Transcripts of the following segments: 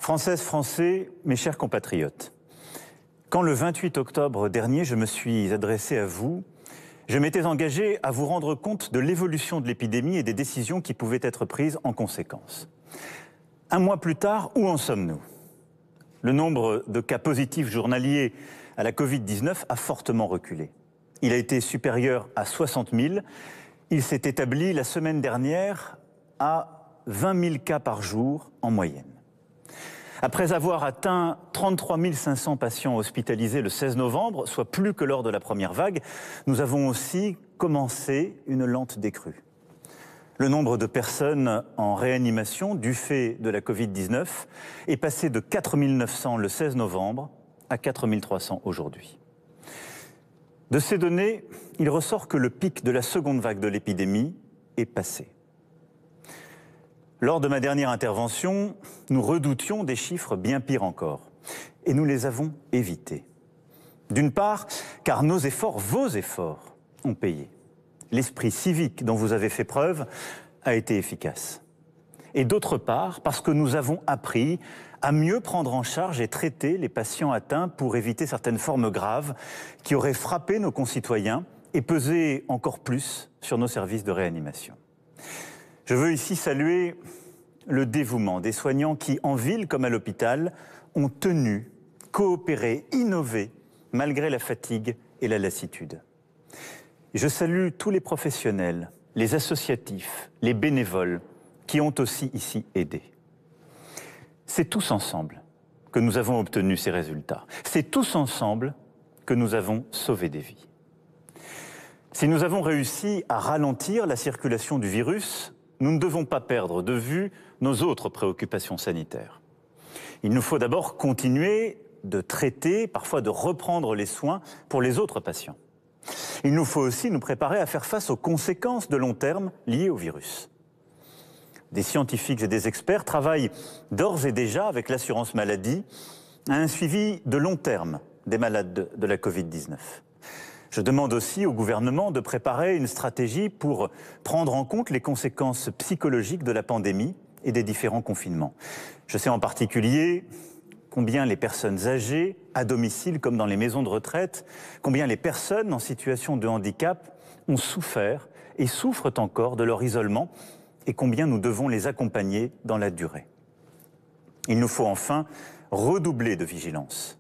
Françaises, Français, mes chers compatriotes, quand le 28 octobre dernier, je me suis adressé à vous, je m'étais engagé à vous rendre compte de l'évolution de l'épidémie et des décisions qui pouvaient être prises en conséquence. Un mois plus tard, où en sommes-nous? Le nombre de cas positifs journaliers à la Covid-19 a fortement reculé. Il a été supérieur à 60 000. Il s'est établi la semaine dernière à 20 000 cas par jour en moyenne. Après avoir atteint 33 500 patients hospitalisés le 16 novembre, soit plus que lors de la première vague, nous avons aussi commencé une lente décrue. Le nombre de personnes en réanimation du fait de la Covid-19 est passé de 4 900 le 16 novembre à 4 300 aujourd'hui. De ces données, il ressort que le pic de la seconde vague de l'épidémie est passé. Lors de ma dernière intervention, nous redoutions des chiffres bien pires encore. Et nous les avons évités. D'une part, car nos efforts, vos efforts, ont payé. L'esprit civique dont vous avez fait preuve a été efficace. Et d'autre part, parce que nous avons appris à mieux prendre en charge et traiter les patients atteints pour éviter certaines formes graves qui auraient frappé nos concitoyens et pesé encore plus sur nos services de réanimation. Je veux ici saluer le dévouement des soignants qui, en ville comme à l'hôpital, ont tenu, coopéré, innové, malgré la fatigue et la lassitude. Je salue tous les professionnels, les associatifs, les bénévoles qui ont aussi ici aidé. C'est tous ensemble que nous avons obtenu ces résultats. C'est tous ensemble que nous avons sauvé des vies. Si nous avons réussi à ralentir la circulation du virus, nous ne devons pas perdre de vue nos autres préoccupations sanitaires. Il nous faut d'abord continuer de traiter, parfois de reprendre les soins pour les autres patients. Il nous faut aussi nous préparer à faire face aux conséquences de long terme liées au virus. Des scientifiques et des experts travaillent d'ores et déjà avec l'assurance maladie à un suivi de long terme des malades de la Covid-19. Je demande aussi au gouvernement de préparer une stratégie pour prendre en compte les conséquences psychologiques de la pandémie et des différents confinements. Je sais en particulier combien les personnes âgées, à domicile comme dans les maisons de retraite, combien les personnes en situation de handicap ont souffert et souffrent encore de leur isolement et combien nous devons les accompagner dans la durée. Il nous faut enfin redoubler de vigilance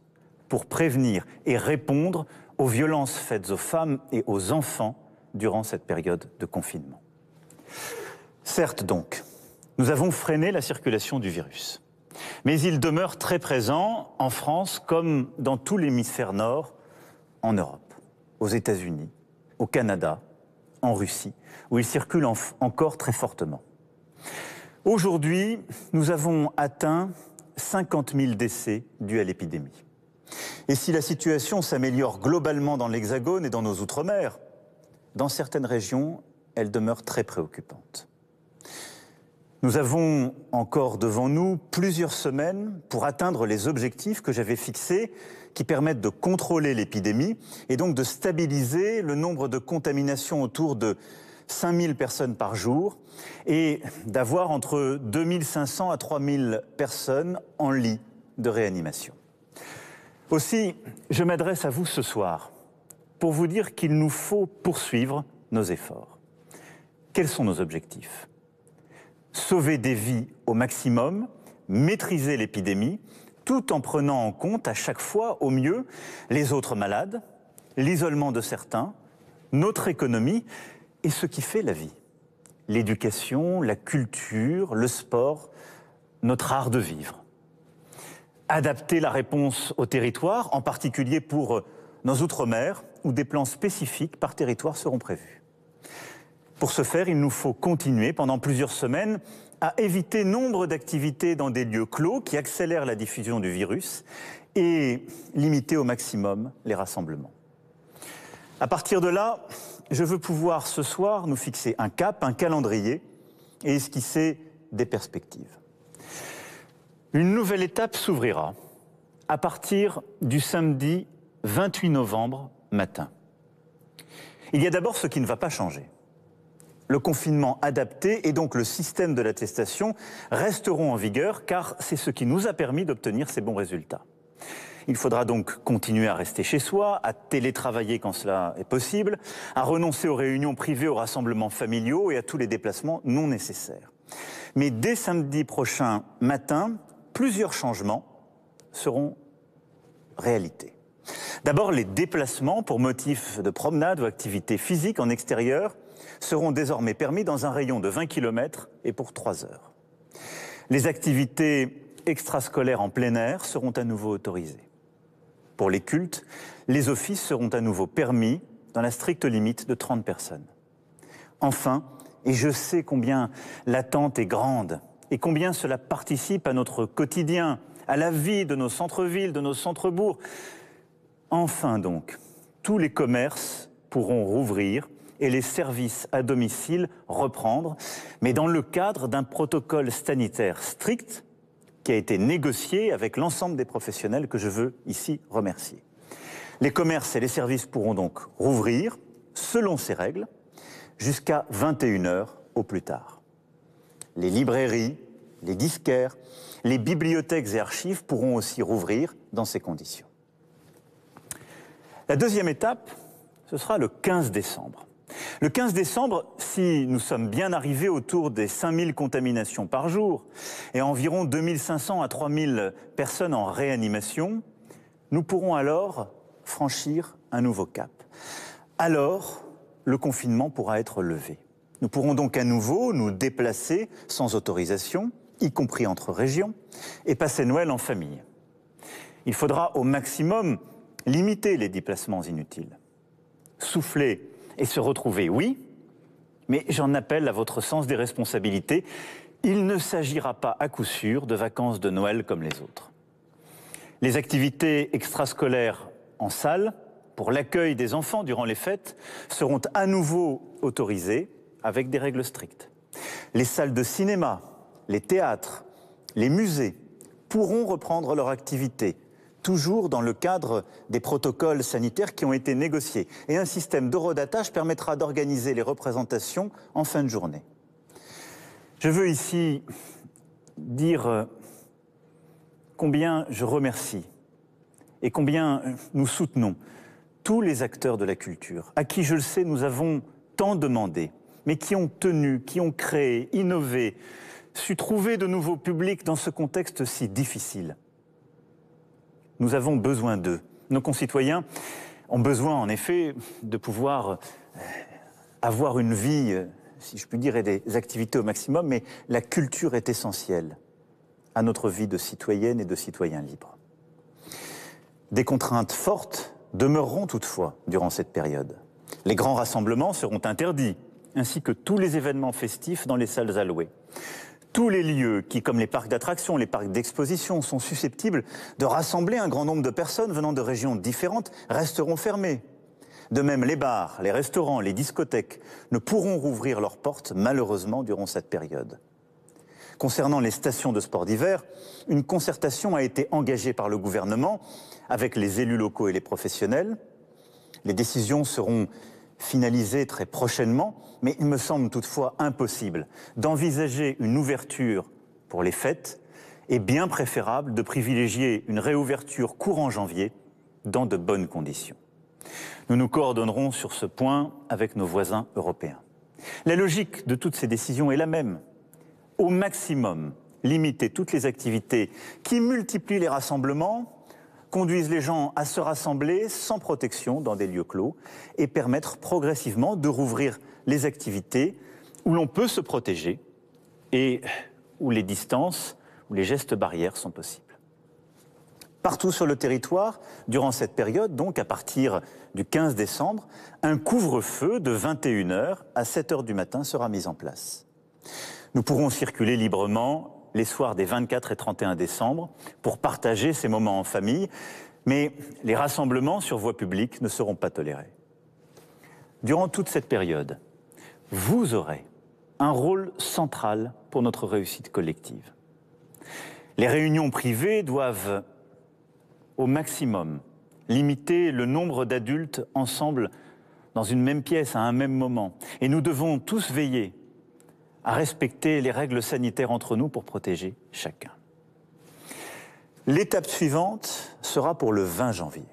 pour prévenir et répondre aux violences faites aux femmes et aux enfants durant cette période de confinement. Certes donc, nous avons freiné la circulation du virus. Mais il demeure très présent en France comme dans tout l'hémisphère nord, en Europe, aux États-Unis, au Canada, en Russie, où il circule encore très fortement. Aujourd'hui, nous avons atteint 50 000 décès dus à l'épidémie. Et si la situation s'améliore globalement dans l'Hexagone et dans nos Outre-mer, dans certaines régions, elle demeure très préoccupante. Nous avons encore devant nous plusieurs semaines pour atteindre les objectifs que j'avais fixés qui permettent de contrôler l'épidémie et donc de stabiliser le nombre de contaminations autour de 5 000 personnes par jour et d'avoir entre 2 500 à 3 000 personnes en lit de réanimation. Aussi, je m'adresse à vous ce soir pour vous dire qu'il nous faut poursuivre nos efforts. Quels sont nos objectifs ? Sauver des vies au maximum, maîtriser l'épidémie, tout en prenant en compte à chaque fois au mieux les autres malades, l'isolement de certains, notre économie et ce qui fait la vie. L'éducation, la culture, le sport, notre art de vivre. Adapter la réponse au territoire, en particulier pour nos Outre-mer, où des plans spécifiques par territoire seront prévus. Pour ce faire, il nous faut continuer pendant plusieurs semaines à éviter nombre d'activités dans des lieux clos qui accélèrent la diffusion du virus et limiter au maximum les rassemblements. À partir de là, je veux pouvoir ce soir nous fixer un cap, un calendrier et esquisser des perspectives. Une nouvelle étape s'ouvrira à partir du samedi 28 novembre matin. Il y a d'abord ce qui ne va pas changer. le confinement adapté et donc le système de l'attestation resteront en vigueur car c'est ce qui nous a permis d'obtenir ces bons résultats. Il faudra donc continuer à rester chez soi, à télétravailler quand cela est possible, à renoncer aux réunions privées, aux rassemblements familiaux et à tous les déplacements non nécessaires. Mais dès samedi prochain matin, plusieurs changements seront réalité. D'abord, les déplacements pour motif de promenade ou activité physique en extérieur seront désormais permis dans un rayon de 20 km et pour 3 heures. Les activités extrascolaires en plein air seront à nouveau autorisées. Pour les cultes, les offices seront à nouveau permis dans la stricte limite de 30 personnes. Enfin, et je sais combien l'attente est grande et combien cela participe à notre quotidien, à la vie de nos centres-villes, de nos centres-bourgs, enfin donc, tous les commerces pourront rouvrir et les services à domicile reprendre, mais dans le cadre d'un protocole sanitaire strict qui a été négocié avec l'ensemble des professionnels que je veux ici remercier. Les commerces et les services pourront donc rouvrir, selon ces règles, jusqu'à 21 h au plus tard. Les librairies, les disquaires, les bibliothèques et archives pourront aussi rouvrir dans ces conditions. La deuxième étape, ce sera le 15 décembre. Le 15 décembre, si nous sommes bien arrivés autour des 5000 contaminations par jour et environ 2500 à 3000 personnes en réanimation, nous pourrons alors franchir un nouveau cap. Alors, le confinement pourra être levé. Nous pourrons donc à nouveau nous déplacer sans autorisation, y compris entre régions, et passer Noël en famille. Il faudra au maximum limiter les déplacements inutiles. Souffler et se retrouver, oui, mais j'en appelle à votre sens des responsabilités. Il ne s'agira pas à coup sûr de vacances de Noël comme les autres. Les activités extrascolaires en salle, pour l'accueil des enfants durant les fêtes, seront à nouveau autorisées avec des règles strictes. Les salles de cinéma, les théâtres, les musées pourront reprendre leur activité, toujours dans le cadre des protocoles sanitaires qui ont été négociés. Et un système d'horodatage permettra d'organiser les représentations en fin de journée. Je veux ici dire combien je remercie et combien nous soutenons tous les acteurs de la culture, à qui, je le sais, nous avons tant demandé, mais qui ont tenu, qui ont créé, innové, su trouver de nouveaux publics dans ce contexte si difficile. Nous avons besoin d'eux. Nos concitoyens ont besoin, en effet, de pouvoir avoir une vie, si je puis dire, et des activités au maximum, mais la culture est essentielle à notre vie de citoyenne et de citoyens libres. Des contraintes fortes demeureront toutefois durant cette période. Les grands rassemblements seront interdits, ainsi que tous les événements festifs dans les salles allouées. Tous les lieux qui, comme les parcs d'attractions, les parcs d'exposition, sont susceptibles de rassembler un grand nombre de personnes venant de régions différentes, resteront fermés. De même, les bars, les restaurants, les discothèques ne pourront rouvrir leurs portes, malheureusement, durant cette période. Concernant les stations de sport d'hiver, une concertation a été engagée par le gouvernement avec les élus locaux et les professionnels. Les décisions seront finalisées très prochainement, mais il me semble toutefois impossible d'envisager une ouverture pour les fêtes et bien préférable de privilégier une réouverture courant janvier dans de bonnes conditions. Nous nous coordonnerons sur ce point avec nos voisins européens. La logique de toutes ces décisions est la même. Au maximum, limiter toutes les activités qui multiplient les rassemblements, conduisent les gens à se rassembler sans protection dans des lieux clos et permettre progressivement de rouvrir les activités où l'on peut se protéger et où les distances, où les gestes barrières sont possibles. Partout sur le territoire, durant cette période, donc à partir du 15 décembre, un couvre-feu de 21 h à 7 h du matin sera mis en place. Nous pourrons circuler librement les soirs des 24 et 31 décembre pour partager ces moments en famille, mais les rassemblements sur voie publique ne seront pas tolérés. Durant toute cette période, vous aurez un rôle central pour notre réussite collective. Les réunions privées doivent au maximum limiter le nombre d'adultes ensemble dans une même pièce à un même moment. Et nous devons tous veiller à respecter les règles sanitaires entre nous pour protéger chacun. L'étape suivante sera pour le 20 janvier.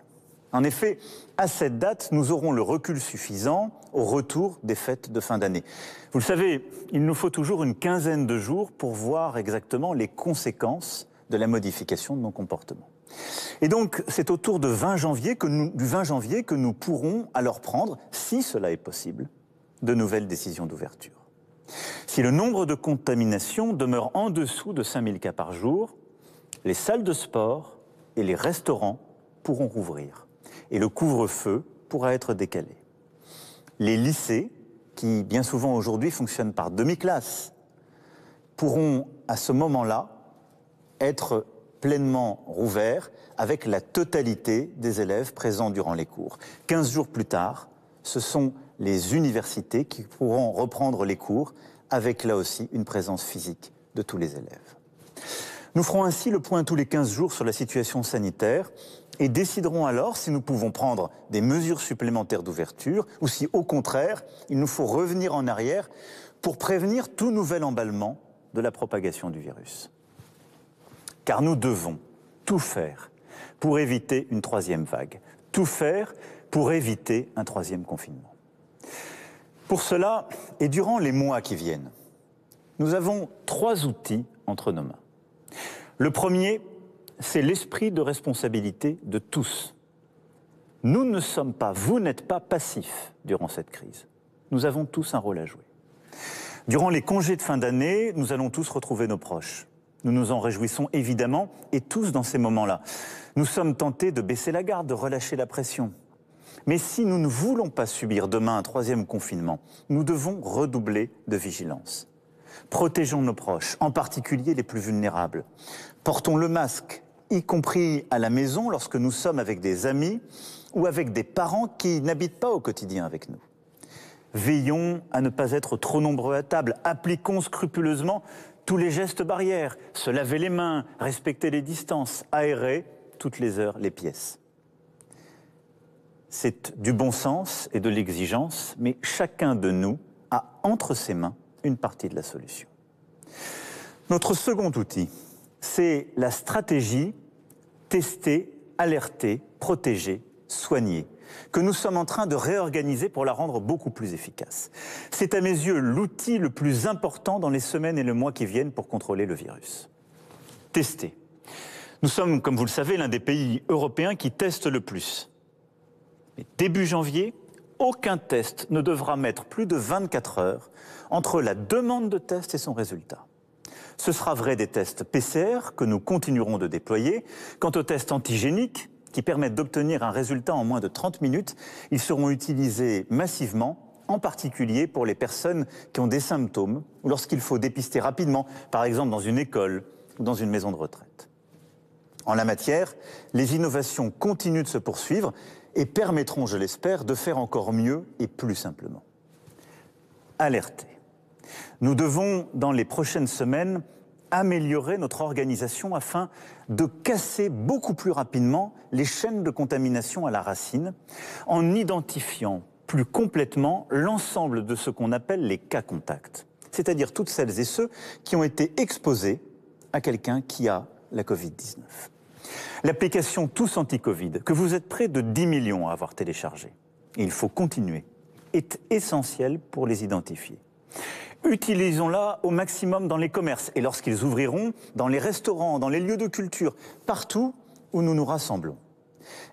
En effet, à cette date, nous aurons le recul suffisant au retour des fêtes de fin d'année. Vous le savez, il nous faut toujours une quinzaine de jours pour voir exactement les conséquences de la modification de nos comportements. Et donc, c'est autour du 20 janvier que nous pourrons alors prendre, si cela est possible, de nouvelles décisions d'ouverture. Si le nombre de contaminations demeure en dessous de 5000 cas par jour, les salles de sport et les restaurants pourront rouvrir. Et le couvre-feu pourra être décalé. Les lycées, qui bien souvent aujourd'hui fonctionnent par demi-classe, pourront à ce moment-là être pleinement rouverts avec la totalité des élèves présents durant les cours. 15 jours plus tard, ce sont les universités qui pourront reprendre les cours avec là aussi une présence physique de tous les élèves. Nous ferons ainsi le point tous les 15 jours sur la situation sanitaire et déciderons alors si nous pouvons prendre des mesures supplémentaires d'ouverture ou si, au contraire, il nous faut revenir en arrière pour prévenir tout nouvel emballement de la propagation du virus. Car nous devons tout faire pour éviter une troisième vague, tout faire pour éviter un troisième confinement. Pour cela, et durant les mois qui viennent, nous avons 3 outils entre nos mains. Le premier, c'est l'esprit de responsabilité de tous. Nous ne sommes pas, vous n'êtes pas passifs durant cette crise. Nous avons tous un rôle à jouer. Durant les congés de fin d'année, nous allons tous retrouver nos proches. Nous nous en réjouissons évidemment, et tous dans ces moments-là. Nous sommes tentés de baisser la garde, de relâcher la pression. Mais si nous ne voulons pas subir demain un troisième confinement, nous devons redoubler de vigilance. Protégeons nos proches, en particulier les plus vulnérables. Portons le masque, y compris à la maison lorsque nous sommes avec des amis ou avec des parents qui n'habitent pas au quotidien avec nous. Veillons à ne pas être trop nombreux à table. Appliquons scrupuleusement tous les gestes barrières. Se laver les mains, respecter les distances, aérer toutes les heures les pièces. C'est du bon sens et de l'exigence, mais chacun de nous a entre ses mains une partie de la solution. Notre second outil, c'est la stratégie tester, alerter, protéger, soigner, que nous sommes en train de réorganiser pour la rendre beaucoup plus efficace. C'est à mes yeux l'outil le plus important dans les semaines et les mois qui viennent pour contrôler le virus. Tester. Nous sommes, comme vous le savez, l'un des pays européens qui testent le plus. Mais début janvier, aucun test ne devra mettre plus de 24 heures entre la demande de test et son résultat. Ce sera vrai des tests PCR que nous continuerons de déployer. Quant aux tests antigéniques, qui permettent d'obtenir un résultat en moins de 30 minutes, ils seront utilisés massivement, en particulier pour les personnes qui ont des symptômes ou lorsqu'il faut dépister rapidement, par exemple dans une école ou dans une maison de retraite. En la matière, les innovations continuent de se poursuivre et permettront, je l'espère, de faire encore mieux et plus simplement. Alerter. Nous devons, dans les prochaines semaines, améliorer notre organisation afin de casser beaucoup plus rapidement les chaînes de contamination à la racine, en identifiant plus complètement l'ensemble de ce qu'on appelle les cas contacts, c'est-à-dire toutes celles et ceux qui ont été exposés à quelqu'un qui a la Covid-19. L'application Tous Anti-Covid, que vous êtes près de 10 millions à avoir téléchargée, et il faut continuer, est essentielle pour les identifier. Utilisons-la au maximum dans les commerces et lorsqu'ils ouvriront, dans les restaurants, dans les lieux de culture, partout où nous nous rassemblons.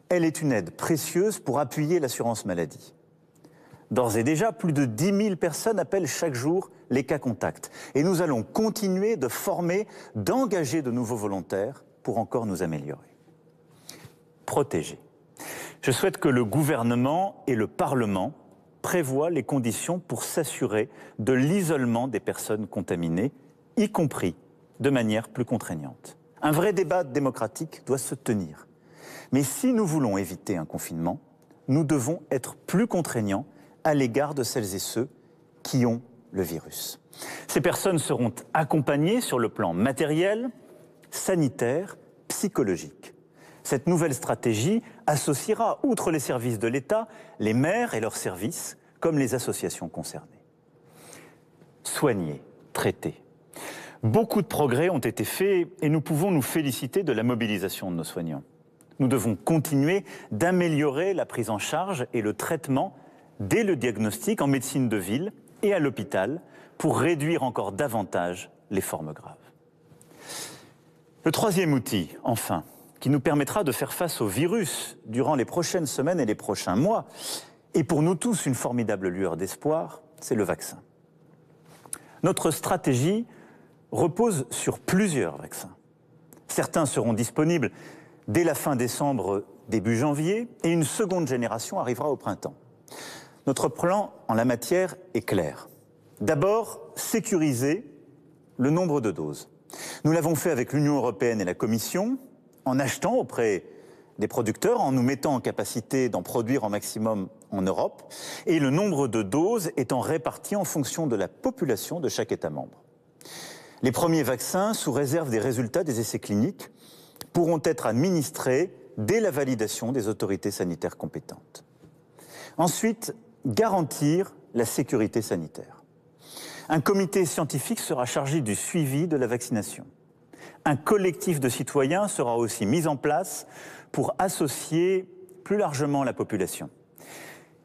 Elle est une aide précieuse pour appuyer l'assurance maladie. D'ores et déjà, plus de 10 000 personnes appellent chaque jour les cas contacts. Et nous allons continuer de former, d'engager de nouveaux volontaires pour encore nous améliorer. Protéger. Je souhaite que le gouvernement et le Parlement prévoient les conditions pour s'assurer de l'isolement des personnes contaminées, y compris de manière plus contraignante. Un vrai débat démocratique doit se tenir. Mais si nous voulons éviter un confinement, nous devons être plus contraignants à l'égard de celles et ceux qui ont le virus. Ces personnes seront accompagnées sur le plan matériel, sanitaire, psychologique. Cette nouvelle stratégie associera, outre les services de l'État, les maires et leurs services, comme les associations concernées. Soigner, traiter. Beaucoup de progrès ont été faits et nous pouvons nous féliciter de la mobilisation de nos soignants. Nous devons continuer d'améliorer la prise en charge et le traitement dès le diagnostic en médecine de ville et à l'hôpital pour réduire encore davantage les formes graves. Le troisième outil, enfin, qui nous permettra de faire face au virus durant les prochaines semaines et les prochains mois, et pour nous tous une formidable lueur d'espoir, c'est le vaccin. Notre stratégie repose sur plusieurs vaccins. Certains seront disponibles dès la fin décembre, début janvier, et une seconde génération arrivera au printemps. Notre plan en la matière est clair. D'abord, sécuriser le nombre de doses. Nous l'avons fait avec l'Union européenne et la Commission, en achetant auprès des producteurs, en nous mettant en capacité d'en produire en maximum en Europe, et le nombre de doses étant réparti en fonction de la population de chaque État membre. Les premiers vaccins, sous réserve des résultats des essais cliniques, pourront être administrés dès la validation des autorités sanitaires compétentes. Ensuite, garantir la sécurité sanitaire. Un comité scientifique sera chargé du suivi de la vaccination. Un collectif de citoyens sera aussi mis en place pour associer plus largement la population.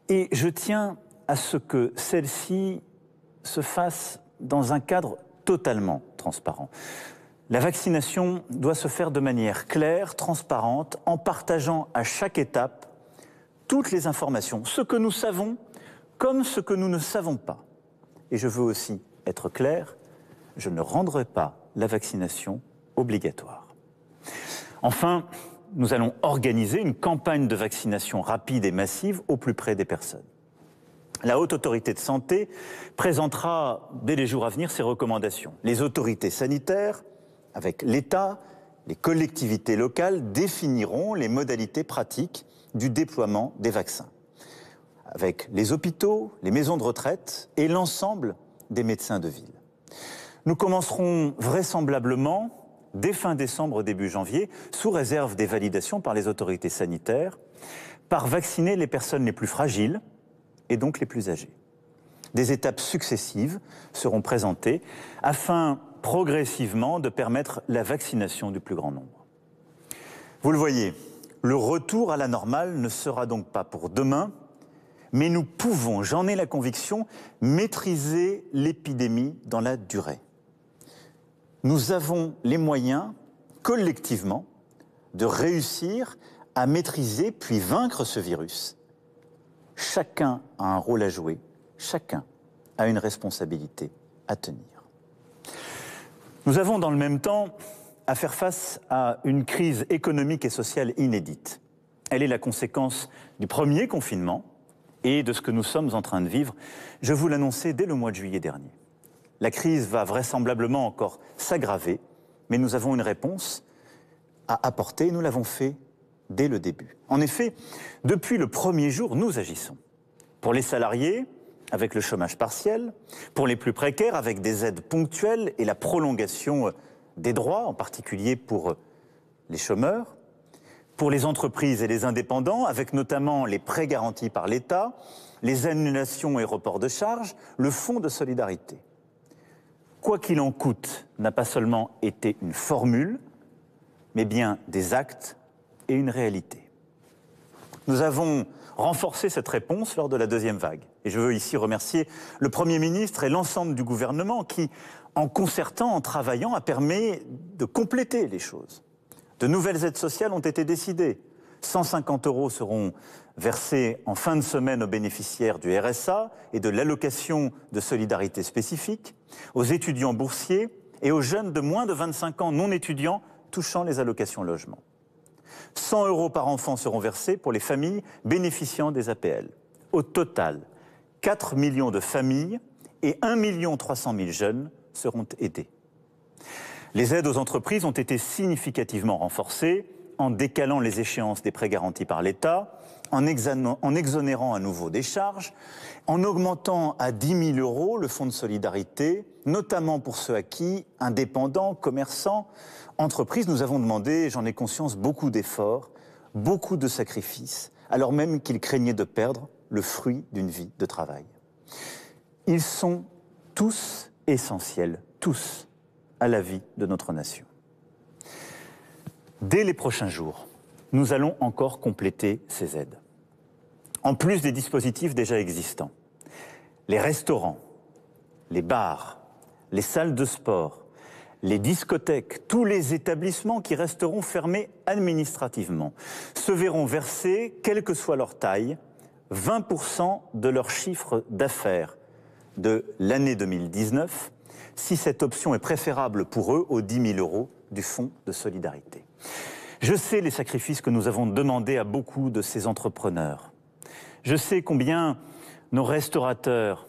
Et je tiens à ce que celle-ci se fasse dans un cadre totalement transparent. La vaccination doit se faire de manière claire, transparente, en partageant à chaque étape toutes les informations, ce que nous savons comme ce que nous ne savons pas. Et je veux aussi être clair, je ne rendrai pas la vaccination obligatoire. Enfin, nous allons organiser une campagne de vaccination rapide et massive au plus près des personnes. La Haute Autorité de Santé présentera dès les jours à venir ses recommandations. Les autorités sanitaires, avec l'État, les collectivités locales, définiront les modalités pratiques du déploiement des vaccins, avec les hôpitaux, les maisons de retraite et l'ensemble des médecins de ville. Nous commencerons vraisemblablement dès fin décembre, début janvier, sous réserve des validations par les autorités sanitaires, par vacciner les personnes les plus fragiles et donc les plus âgées. Des étapes successives seront présentées afin progressivement de permettre la vaccination du plus grand nombre. Vous le voyez, le retour à la normale ne sera donc pas pour demain, mais nous pouvons, j'en ai la conviction, maîtriser l'épidémie dans la durée. Nous avons les moyens, collectivement, de réussir à maîtriser puis vaincre ce virus. Chacun a un rôle à jouer, chacun a une responsabilité à tenir. Nous avons dans le même temps à faire face à une crise économique et sociale inédite. Elle est la conséquence du premier confinement et de ce que nous sommes en train de vivre. Je vous l'annonçais dès le mois de juillet dernier. La crise va vraisemblablement encore s'aggraver, mais nous avons une réponse à apporter et nous l'avons fait dès le début. En effet, depuis le premier jour, nous agissons. Pour les salariés, avec le chômage partiel, pour les plus précaires, avec des aides ponctuelles et la prolongation des droits, en particulier pour les chômeurs, pour les entreprises et les indépendants, avec notamment les prêts garantis par l'État, les annulations et reports de charges, le fonds de solidarité. Quoi qu'il en coûte n'a pas seulement été une formule, mais bien des actes et une réalité. Nous avons renforcé cette réponse lors de la deuxième vague. Et je veux ici remercier le Premier ministre et l'ensemble du gouvernement qui, en concertant, en travaillant, a permis de compléter les choses. De nouvelles aides sociales ont été décidées. 150 € seront versés en fin de semaine aux bénéficiaires du RSA et de l'allocation de solidarité spécifique, aux étudiants boursiers et aux jeunes de moins de 25 ans non étudiants touchant les allocations logement. 100 € par enfant seront versés pour les familles bénéficiant des APL. Au total, 4 millions de familles et 1 300 000 jeunes seront aidés. Les aides aux entreprises ont été significativement renforcées en décalant les échéances des prêts garantis par l'État, en exonérant à nouveau des charges, en augmentant à 10 000 € le fonds de solidarité, notamment pour ceux à qui, indépendants, commerçants, entreprises, nous avons demandé, j'en ai conscience, beaucoup d'efforts, beaucoup de sacrifices, alors même qu'ils craignaient de perdre le fruit d'une vie de travail. Ils sont tous essentiels, tous, à la vie de notre nation. Dès les prochains jours, nous allons encore compléter ces aides. En plus des dispositifs déjà existants, les restaurants, les bars, les salles de sport, les discothèques, tous les établissements qui resteront fermés administrativement se verront verser, quelle que soit leur taille, 20% de leur chiffre d'affaires de l'année 2019, si cette option est préférable pour eux aux 10 000 € du fonds de solidarité. Je sais les sacrifices que nous avons demandés à beaucoup de ces entrepreneurs. Je sais combien nos restaurateurs,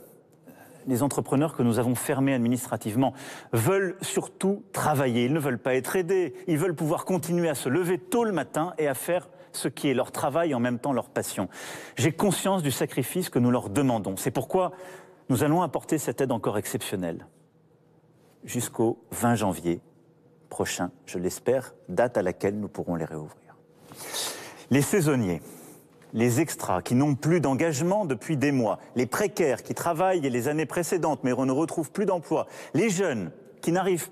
les entrepreneurs que nous avons fermés administrativement, veulent surtout travailler. Ils ne veulent pas être aidés. Ils veulent pouvoir continuer à se lever tôt le matin et à faire ce qui est leur travail et en même temps leur passion. J'ai conscience du sacrifice que nous leur demandons. C'est pourquoi nous allons apporter cette aide encore exceptionnelle jusqu'au 20 janvier prochain, je l'espère, date à laquelle nous pourrons les réouvrir. Les saisonniers, les extras qui n'ont plus d'engagement depuis des mois, les précaires qui travaillent les années précédentes mais ne retrouvent plus d'emploi, les jeunes qui n'arrivent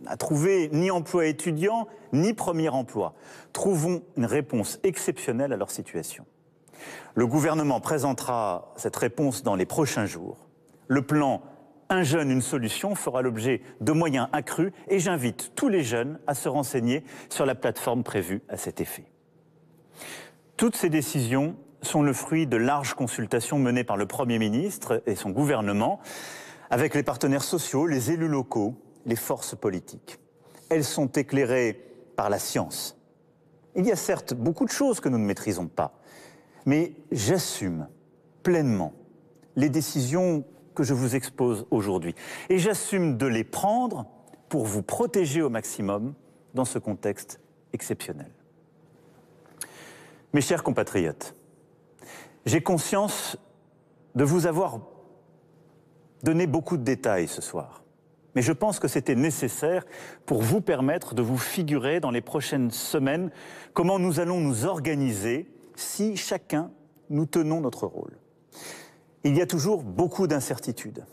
à trouver ni emploi étudiant ni premier emploi, trouvons une réponse exceptionnelle à leur situation. Le gouvernement présentera cette réponse dans les prochains jours. Le plan Un jeune, une solution fera l'objet de moyens accrus et j'invite tous les jeunes à se renseigner sur la plateforme prévue à cet effet. Toutes ces décisions sont le fruit de larges consultations menées par le Premier ministre et son gouvernement avec les partenaires sociaux, les élus locaux, les forces politiques. Elles sont éclairées par la science. Il y a certes beaucoup de choses que nous ne maîtrisons pas, mais j'assume pleinement les décisions que je vous expose aujourd'hui. Et j'assume de les prendre pour vous protéger au maximum dans ce contexte exceptionnel. Mes chers compatriotes, j'ai conscience de vous avoir donné beaucoup de détails ce soir. Mais je pense que c'était nécessaire pour vous permettre de vous figurer dans les prochaines semaines comment nous allons nous organiser si chacun nous tenons notre rôle. Il y a toujours beaucoup d'incertitudes.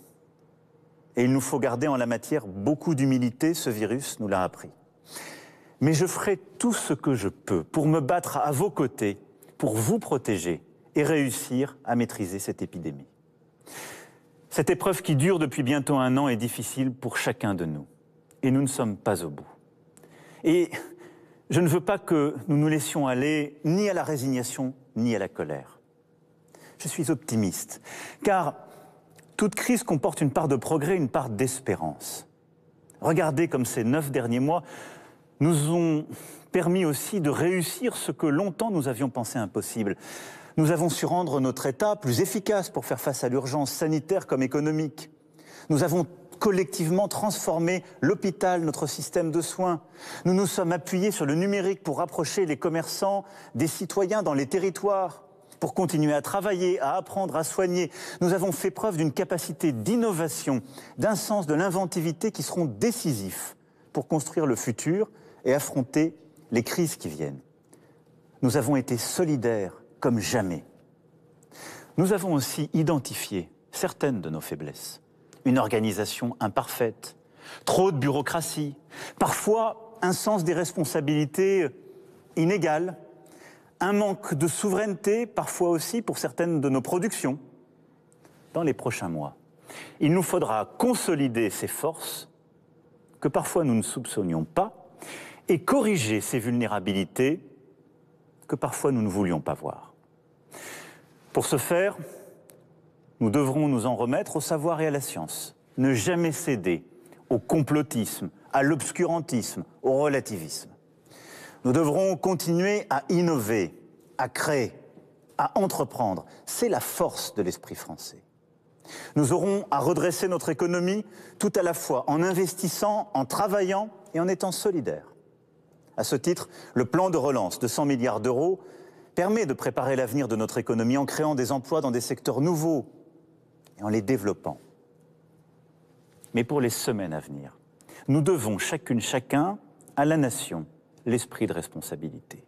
Et il nous faut garder en la matière beaucoup d'humilité, ce virus nous l'a appris. Mais je ferai tout ce que je peux pour me battre à vos côtés, pour vous protéger et réussir à maîtriser cette épidémie. Cette épreuve qui dure depuis bientôt 1 an est difficile pour chacun de nous. Et nous ne sommes pas au bout. Et je ne veux pas que nous nous laissions aller ni à la résignation, ni à la colère. Je suis optimiste, car toute crise comporte une part de progrès, une part d'espérance. Regardez comme ces 9 derniers mois nous ont permis aussi de réussir ce que longtemps nous avions pensé impossible. Nous avons su rendre notre État plus efficace pour faire face à l'urgence sanitaire comme économique. Nous avons collectivement transformé l'hôpital, notre système de soins. Nous nous sommes appuyés sur le numérique pour rapprocher les commerçants des citoyens dans les territoires, pour continuer à travailler, à apprendre, à soigner. Nous avons fait preuve d'une capacité d'innovation, d'un sens de l'inventivité qui seront décisifs pour construire le futur et affronter les crises qui viennent. Nous avons été solidaires comme jamais. Nous avons aussi identifié certaines de nos faiblesses. Une organisation imparfaite, trop de bureaucratie, parfois un sens des responsabilités inégal, un manque de souveraineté, parfois aussi pour certaines de nos productions. Dans les prochains mois, il nous faudra consolider ces forces que parfois nous ne soupçonnions pas et corriger ces vulnérabilités que parfois nous ne voulions pas voir. Pour ce faire, nous devrons nous en remettre au savoir et à la science. Ne jamais céder au complotisme, à l'obscurantisme, au relativisme. Nous devrons continuer à innover, à créer, à entreprendre. C'est la force de l'esprit français. Nous aurons à redresser notre économie tout à la fois en investissant, en travaillant et en étant solidaires. À ce titre, le plan de relance de 100 milliards d'euros permet de préparer l'avenir de notre économie en créant des emplois dans des secteurs nouveaux et en les développant. Mais pour les semaines à venir, nous devons chacune, chacun, à la nation, l'esprit de responsabilité.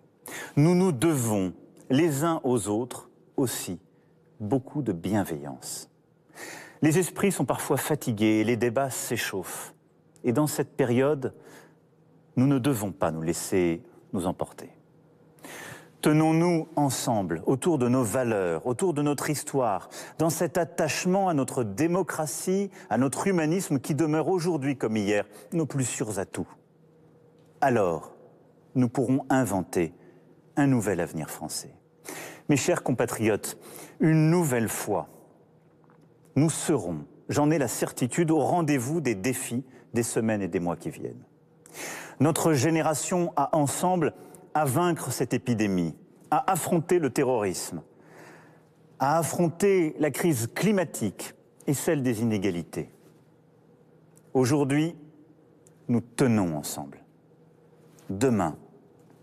Nous nous devons, les uns aux autres, aussi, beaucoup de bienveillance. Les esprits sont parfois fatigués, les débats s'échauffent. Et dans cette période, nous ne devons pas nous laisser nous emporter. Tenons-nous ensemble autour de nos valeurs, autour de notre histoire, dans cet attachement à notre démocratie, à notre humanisme qui demeure aujourd'hui comme hier nos plus sûrs atouts. Alors, nous pourrons inventer un nouvel avenir français. Mes chers compatriotes, une nouvelle fois, nous serons, j'en ai la certitude, au rendez-vous des défis des semaines et des mois qui viennent. Notre génération a ensemble à vaincre cette épidémie, à affronter le terrorisme, à affronter la crise climatique et celle des inégalités. Aujourd'hui, nous tenons ensemble. Demain,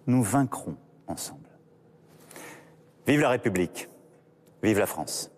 nous vaincrons ensemble. Vive la République, vive la France.